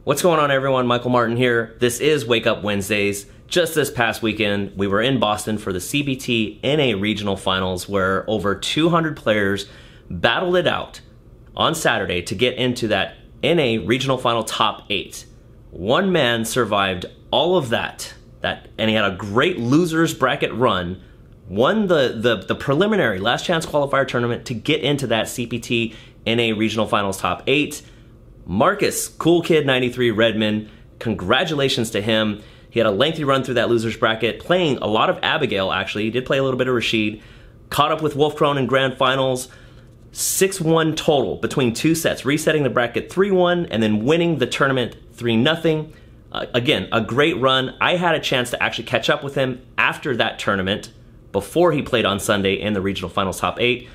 What's going on, everyone? Michael Martin here. This is Wake Up Wednesdays. Just this past weekend, we were in Boston for the CPT NA Regional Finals, where over 200 players battled it out on Saturday to get into that NA Regional Final top 8. One man survived all of that, and he had a great losers bracket run, won the preliminary last chance qualifier tournament to get into that CPT NA Regional Finals top 8. Marcus, Cool Kid 93 Redmond, congratulations to him. He had a lengthy run through that losers bracket, playing a lot of Abigail, actually. He did play a little bit of Rashid. Caught up with Wolf Crone in grand finals. 6-1 total between two sets, resetting the bracket 3-1 and then winning the tournament 3-0. Again, a great run. I had a chance to actually catch up with him after that tournament, before he played on Sunday in the regional finals top 8.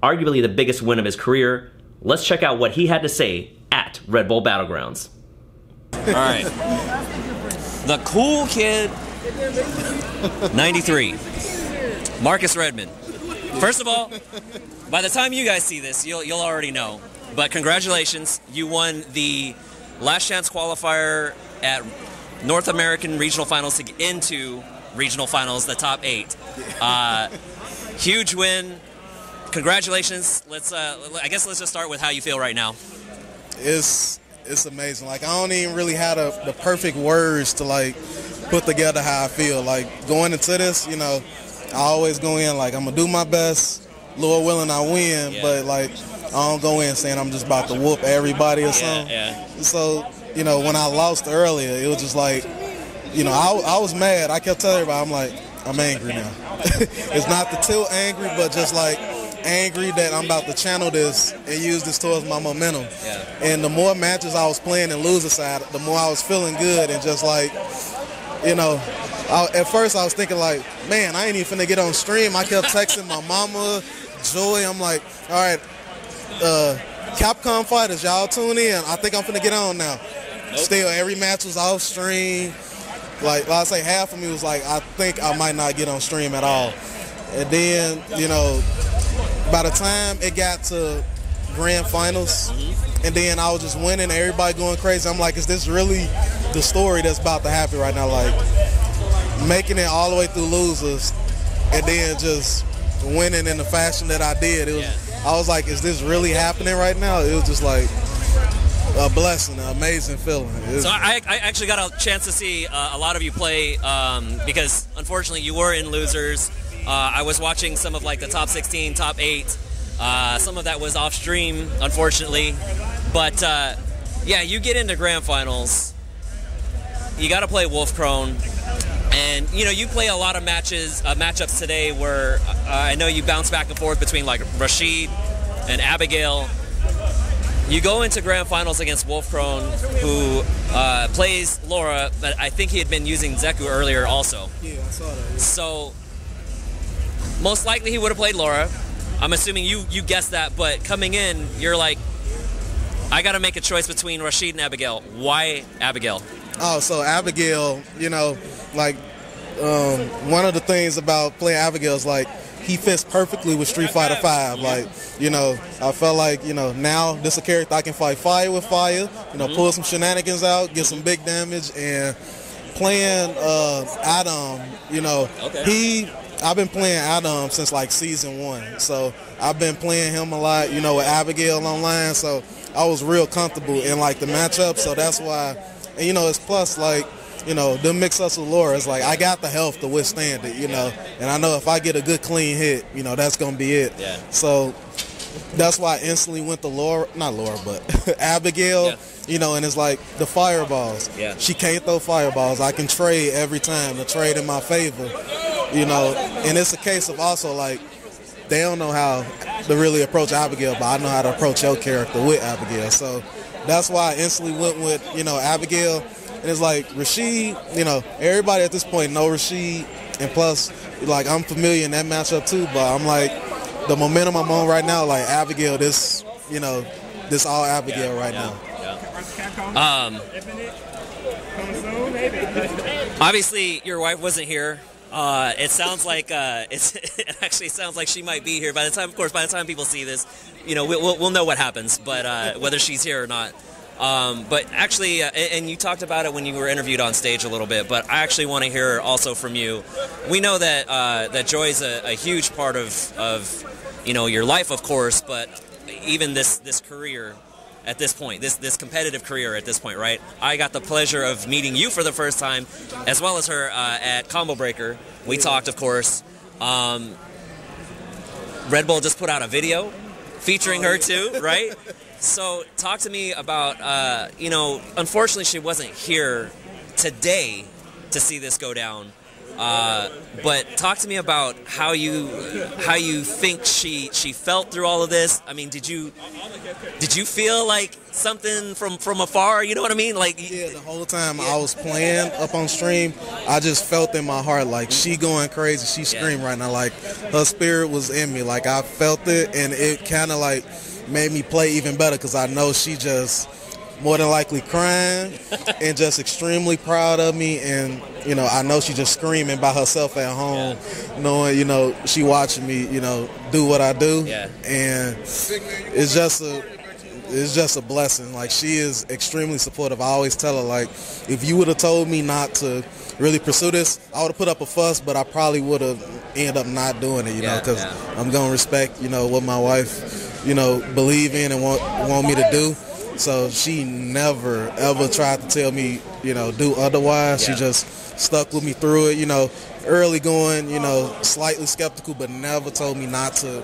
Arguably the biggest win of his career. Let's check out what he had to say at Red Bull Battlegrounds. All right. The Cool Kid 93. Marcus Redmond. First of all, by the time you guys see this, you'll already know. But congratulations, you won the last chance qualifier at North American Regional Finals to get into Regional Finals, the top 8. Huge win. Congratulations. I guess let's just start with how you feel right now. It's amazing. Like, I don't even really have the perfect words to like put together how I feel. Like, going into this, you know, I always go in like I'm gonna do my best. Lord willing, I win. Yeah. But like, I don't go in saying I'm just about to whoop everybody or something. Yeah. So, you know, when I lost earlier, it was just like, you know, I was mad. I kept telling everybody, I'm like, I'm angry now. It's not the tilt angry, but just like angry that I'm about to channel this and use this towards my momentum. Yeah. And the more matches I was playing in loser side, the more I was feeling good and just like, you know, at first I was thinking like, man, I ain't even finna get on stream. I kept texting my mama, Joy. I'm like, all right, Capcom Fighters, y'all tune in. I think I'm finna get on now. Nope. Still, every match was off stream. Like I say, half of me was like, I think I might not get on stream at all. And then, you know, by the time it got to grand finals, and then I was just winning, everybody going crazy. I'm like, is this really the story that's about to happen right now? Like, making it all the way through losers, and then just winning in the fashion that I did. I was like, is this really happening right now? It was just like a blessing, an amazing feeling. So I actually got a chance to see a lot of you play because unfortunately you were in losers. I was watching some of like the top 16, top 8. Some of that was off stream, unfortunately. But yeah, you get into grand finals. You got to play Wolf Crone. And, you know, you play a lot of matchups today where I know you bounce back and forth between like Rashid and Abigail. You go into grand finals against Wolf Crone, who plays Laura, but I think he had been using Zeku earlier also. Yeah, I saw that. Yeah. So most likely he would have played Laura. I'm assuming you guessed that, but coming in, you're like, I got to make a choice between Rashid and Abigail. Why Abigail? Oh, so Abigail, you know, like one of the things about playing Abigail is like he fits perfectly with Street Fighter V. Like, you know, I felt like, you know, now this is a character I can fight fire with fire, you know, pull some shenanigans out, get some big damage, and playing Adam, you know, I've been playing Adam since like season 1, so I've been playing him a lot, you know, with Abigail online, so I was real comfortable in like the matchup, so that's why. And, you know, it's plus, like, you know, the mix-ups with Laura, it's like, I got the health to withstand it, you know. And I know if I get a good clean hit, you know, that's going to be it. Yeah. So that's why I instantly went to Laura, not Laura, but Abigail, you know, and it's like the fireballs. Yeah. She can't throw fireballs. I can trade every time, to trade in my favor, you know. And it's a case of also, like, they don't know how to really approach Abigail, but I know how to approach your character with Abigail. So that's why I instantly went with, you know, Abigail. And it's like Rashid, you know, everybody at this point know Rashid. And plus, like, I'm familiar in that matchup too. But I'm like, the momentum I'm on right now, like Abigail, this, you know, this all Abigail right now. Obviously, your wife wasn't here. It sounds like it actually sounds like she might be here by the time. Of course, by the time people see this, you know, we'll know what happens. But whether she's here or not, But actually, and you talked about it when you were interviewed on stage a little bit, but I actually want to hear also from you. We know that that joy is a huge part of your life, of course, but even this career at this point, this competitive career at this point, right? I got the pleasure of meeting you for the first time, as well as her at Combo Breaker. We talked, of course. Red Bull just put out a video featuring her too, right? So talk to me about, unfortunately she wasn't here today to see this go down. But talk to me about how you think she felt through all of this. I mean, did you feel like something from afar? You know what I mean? Like, yeah, the whole time I was playing up on stream, I just felt in my heart like she going crazy. She screamed right now, like her spirit was in me. Like I felt it, and it kind of like made me play even better because I know she just more than likely crying and just extremely proud of me. And I know she just screaming by herself at home, knowing she watching me do what I do. And it's just a blessing. Like, she is extremely supportive. I always tell her, like, if you would have told me not to really pursue this, I would have put up a fuss, but I probably would have ended up not doing it, because I'm going to respect, what my wife, believe in and want me to do. So she never, ever tried to tell me, do otherwise. She just stuck with me through it, early going, slightly skeptical, but never told me not to,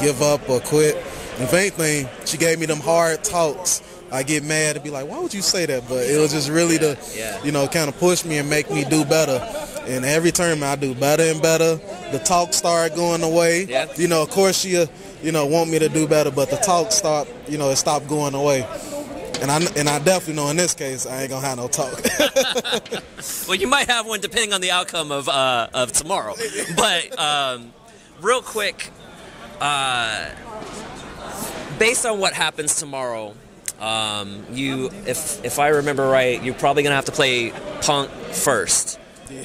give up or quit. If anything, she gave me them hard talks. I get mad and be like, why would you say that? But it was just really to, kind of push me and make me do better. And every term I do better and better. The talk started going away. Of course she, want me to do better, but the talk stopped, it stopped going away. And I definitely know in this case I ain't gonna have no talk. Well, you might have one depending on the outcome of tomorrow. But real quick, based on what happens tomorrow, if I remember right, you're probably gonna have to play Punk first.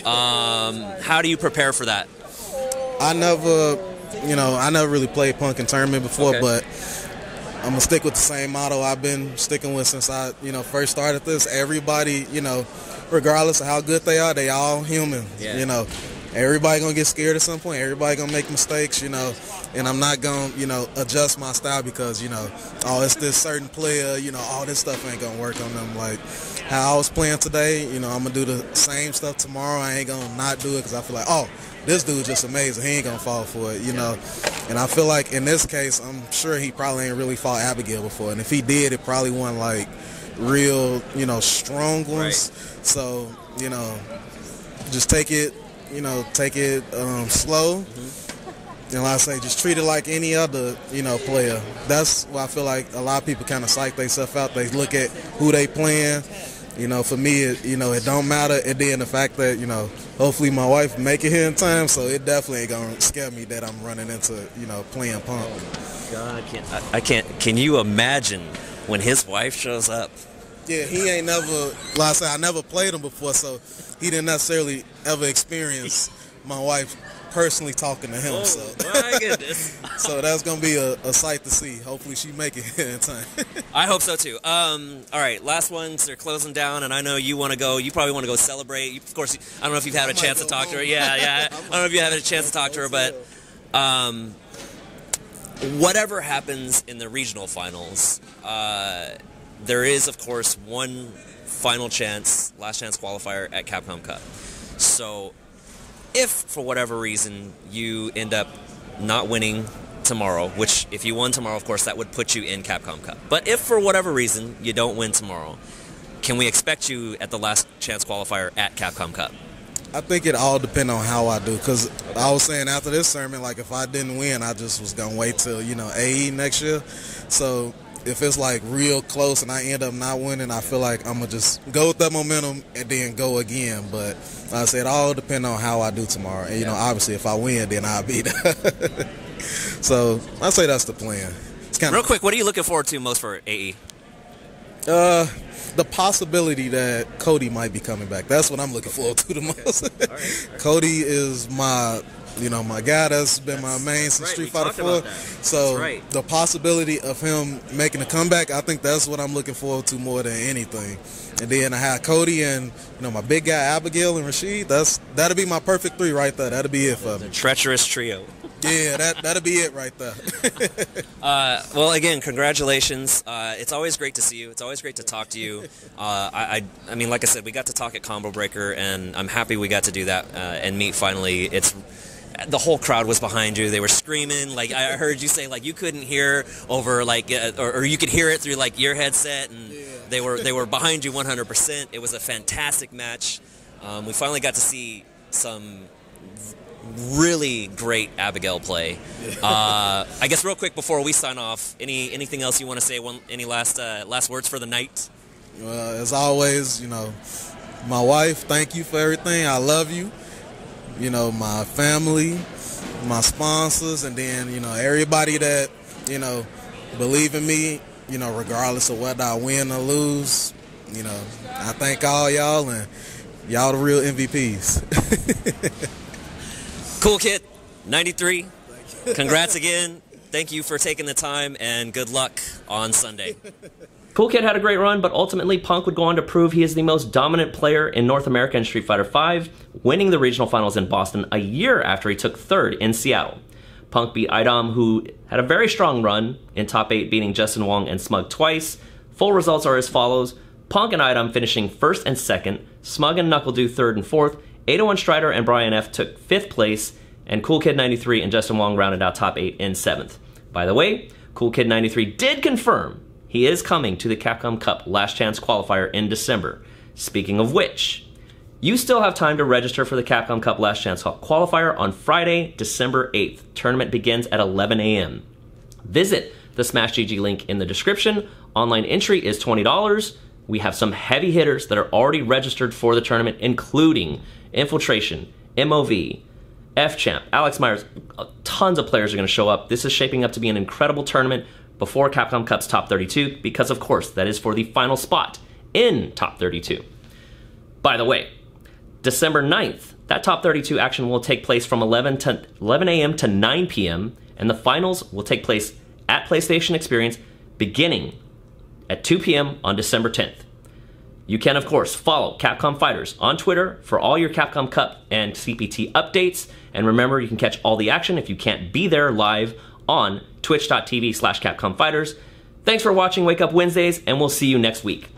How do you prepare for that? I never really played Punk in tournament before, but I'm gonna stick with the same motto I've been sticking with since I, first started this. Everybody, regardless of how good they are, they all human. Everybody gonna get scared at some point. Everybody gonna make mistakes, and I'm not gonna, adjust my style because, it's this certain player, all this stuff ain't gonna work on them. Like how I was playing today, I'm gonna do the same stuff tomorrow. I ain't gonna not do it because I feel like, this dude's just amazing. He ain't gonna fall for it, And I feel like in this case, I'm sure he probably ain't really fought Abigail before. And if he did, it probably wasn't like real, strong ones. Right. So, just take it, slow. And like I say, just treat it like any other, player. That's why I feel like a lot of people kind of psych themselves out. They look at who they playing. For me, it don't matter. And then the fact that, hopefully my wife make it here in time, so it definitely ain't gonna scare me that I'm running into, playing Punk. God, I can't. Can you imagine when his wife shows up? Yeah, he ain't never, like I said, I never played him before, so he didn't necessarily ever experience my wife personally talking to him. So my goodness. So that's gonna be a sight to see. Hopefully she make it in time. I hope so too. All right, last ones. They're closing down, and I know you want to go. You probably want to go celebrate. Of course, I don't know if you've had a chance to talk to her. Yeah. I don't know if you have had a chance to talk to her, but whatever happens in the regional finals, there is, of course, one final chance, last chance qualifier at Capcom Cup. So if, for whatever reason, you end up not winning tomorrow, which if you won tomorrow, of course, that would put you in Capcom Cup. But if, for whatever reason, you don't win tomorrow, can we expect you at the last chance qualifier at Capcom Cup? I think it all depends on how I do, because I was saying after this tournament, like if I didn't win, I just was going to wait till, AE next year. So if it's like real close and I end up not winning, I feel like I'm going to just go with that momentum and then go again. But like I said, it all depends on how I do tomorrow. And, obviously if I win, then I'll be there. So I say that's the plan. It's kind real quick, what are you looking forward to most for AE? The possibility that Cody might be coming back. That's what I'm looking forward to the most. All right. Cody is my You know, my guy that's been my main since Street Fighter 4. So the possibility of him making a comeback, I think that's what I'm looking forward to more than anything. And then I have Cody and, you know, my big guy Abigail and Rashid. That'll be my perfect 3 right there. That'll be it for me. The treacherous trio. Yeah, that'll be it right there. Well, again, congratulations. It's always great to see you. It's always great to talk to you. I mean, like I said, we got to talk at Combo Breaker, and I'm happy we got to do that and meet finally. The whole crowd was behind you. They were screaming. Like, I heard you say, like, you couldn't hear over, like, or you could hear it through, like, your headset, and they were behind you 100%. It was a fantastic match. We finally got to see some really great Abigail play. I guess real quick before we sign off, anything else you want to say? Any last words for the night? As always, you know, my wife, thank you for everything. I love you. You know, my family, my sponsors, and then, you know, everybody that, you know, believe in me, you know, regardless of whether I win or lose. You know, I thank all y'all, and y'all the real MVPs. Cool Kid 93, congrats again. Thank you for taking the time, and good luck on Sunday. Cool Kid had a great run, but ultimately Punk would go on to prove he is the most dominant player in North America in Street Fighter V, winning the regional finals in Boston a year after he took 3rd in Seattle. Punk beat Idom, who had a very strong run in top 8, beating Justin Wong and Smug twice. Full results are as follows: Punk and Idom finishing 1st and 2nd, Smug and Knuckledew 3rd and 4th, 801 Strider and Brian F. took 5th place, and Cool Kid 93 and Justin Wong rounded out top 8 in 7th. By the way, Cool Kid 93 did confirm he is coming to the Capcom Cup Last Chance qualifier in December. Speaking of which, you still have time to register for the Capcom Cup Last Chance qualifier on Friday, December 8th. Tournament begins at 11 a.m. Visit the Smash GG link in the description. Online entry is $20. We have some heavy hitters that are already registered for the tournament, including Infiltration, MOV, F-Champ, Alex Myers. Tons of players are going to show up. This is shaping up to be an incredible tournament before Capcom Cup's Top 32, because of course that is for the final spot in Top 32. By the way, December 9th, that Top 32 action will take place from 11 a.m. to 9 p.m., and the finals will take place at PlayStation Experience beginning at 2 p.m. on December 10th. You can, of course, follow Capcom Fighters on Twitter for all your Capcom Cup and CPT updates. And remember, you can catch all the action if you can't be there live on twitch.tv/CapcomFighters. Thanks for watching Wake Up Wednesdays, and we'll see you next week.